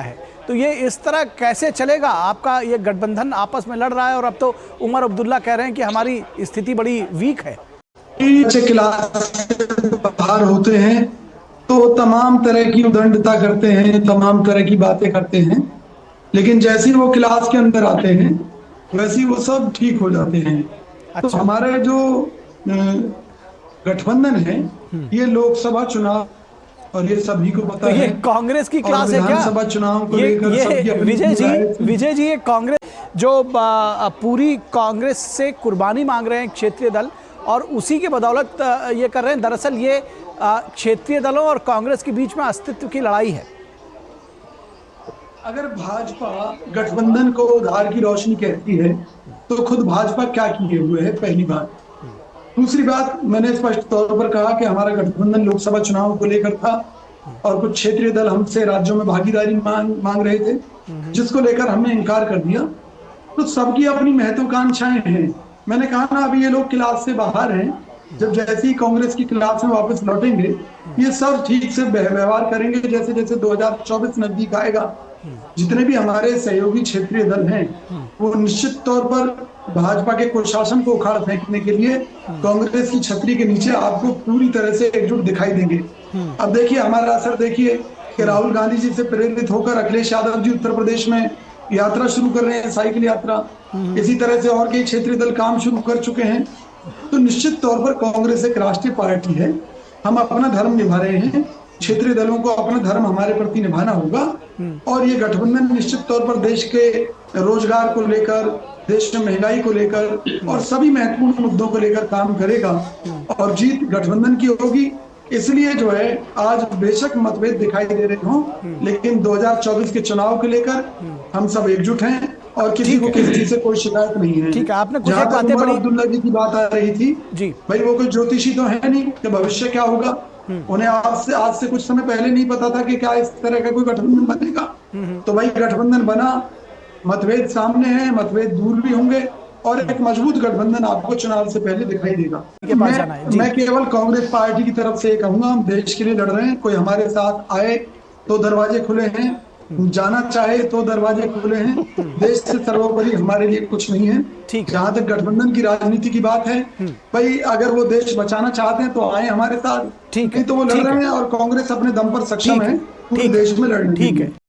है। तो ये इस तरह कैसे चलेगा? आपका ये गठबंधन आपस में लड़ रहा है और अब तो उमर अब्दुल्ला कह रहे हैं कि हमारी स्थिति बड़ी वीक है। बाहर होते हैं तो तमाम तरह की उद्दंडता करते हैं, तमाम तरह की बातें करते हैं, लेकिन जैसे ही वो क्लास के अंदर आते हैं वैसे ही वो सब ठीक हो जाते हैं। तो अच्छा। हमारे जो गठबंधन है, ये लोकसभा चुनाव और ये सभी को पता तो ये है, कांग्रेस की और क्लास है क्या? विधानसभा चुनाव को ये लेकर सबकी अपनी विजय जी ये कांग्रेस जो पूरी कांग्रेस से कुर्बानी मांग रहे हैं क्षेत्रीय दल, और उसी के बदौलत ये कर रहे हैं। दरअसल ये क्षेत्रीय दलों और कांग्रेस के बीच में अस्तित्व की लड़ाई है। अगर भाजपा गठबंधन को उधार की रोशनी कहती है तो खुद भाजपा क्या किए हुए है, पहली बात। दूसरी बात, मैंने स्पष्ट तौर पर कहा कि हमारा गठबंधन लोकसभा चुनाव को लेकर था और कुछ क्षेत्रीय दल हमसे राज्यों में भागीदारी मांग रहे थे, जिसको लेकर हमने इनकार कर दिया। तो सबकी अपनी महत्वाकांक्षाएं हैं। मैंने कहा ना, अभी ये लोग क्लास से बाहर हैं, जब जैसे ही कांग्रेस की क्लास में वापस लौटेंगे ये सब ठीक से व्यवहार करेंगे। जैसे जैसे 2024 नजदीक आएगा, जितने भी हमारे सहयोगी क्षेत्रीय दल हैं वो निश्चित तौर पर भाजपा के कुशासन को उखाड़ फेंकने के लिए कांग्रेस की छतरी के नीचे आपको पूरी तरह से एकजुट दिखाई देंगे। अब देखिए हमारा असर, देखिए कि राहुल गांधी जी से प्रेरित होकर अखिलेश यादव जी उत्तर प्रदेश में यात्रा शुरू कर रहे हैं, साइकिल यात्रा। इसी तरह से और कई क्षेत्रीय दल काम शुरू कर चुके हैं। तो निश्चित तौर पर कांग्रेस एक राष्ट्रीय पार्टी है। हम अपना धर्म निभा रहे हैं, क्षेत्रीय दलों को अपना धर्म हमारे प्रति निभाना होगा, और ये गठबंधन निश्चित तौर पर देश के रोजगार को लेकर, देश में महंगाई को लेकर और सभी महत्वपूर्ण मुद्दों को लेकर काम करेगा और जीत गठबंधन की होगी। इसलिए जो है, आज बेशक मतभेद दिखाई दे रहे हों, लेकिन 2024 के चुनाव को लेकर हम सब एकजुट हैं और किसी को किसी चीज से कोई शिकायत नहीं है। ठीक है, आपने कुछ जहां तक बातें उमर अब्दुल्ला जी की बात आ रही थी जी, भाई, वो कोई ज्योतिषी तो है नहीं कि भविष्य क्या होगा। उन्हें आज से कुछ समय पहले नहीं पता था कि क्या इस तरह का कोई गठबंधन बनेगा। तो भाई गठबंधन बना, मतभेद सामने है, मतभेद दूर भी होंगे और एक मजबूत गठबंधन आपको चुनाव से पहले दिखाई देगा। मैं केवल कांग्रेस पार्टी की तरफ से कहूंगा, हम देश के लिए लड़ रहे हैं। कोई हमारे साथ आए तो दरवाजे खुले हैं, जाना चाहे तो दरवाजे खुले हैं। देश से सर्वोपरि हमारे लिए कुछ नहीं है। जहां तक गठबंधन की राजनीति की बात है, भाई अगर वो देश बचाना चाहते हैं तो आए हमारे साथ, नहीं तो वो लड़ रहे हैं और कांग्रेस अपने दम पर सक्षम है पूरे देश में लड़ने के लिए।